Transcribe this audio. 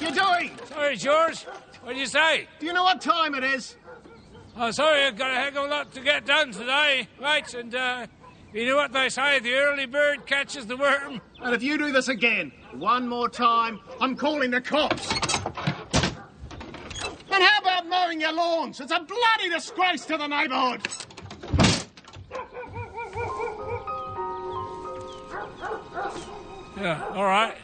you doing? Sorry, George. What do you say? Do you know what time it is? Oh, sorry, I've got a heck of a lot to get done today. Right, and, you know what they say, the early bird catches the worm. And if you do this again, one more time, I'm calling the cops. And how about mowing your lawns? It's a bloody disgrace to the neighbourhood. Yeah, all right.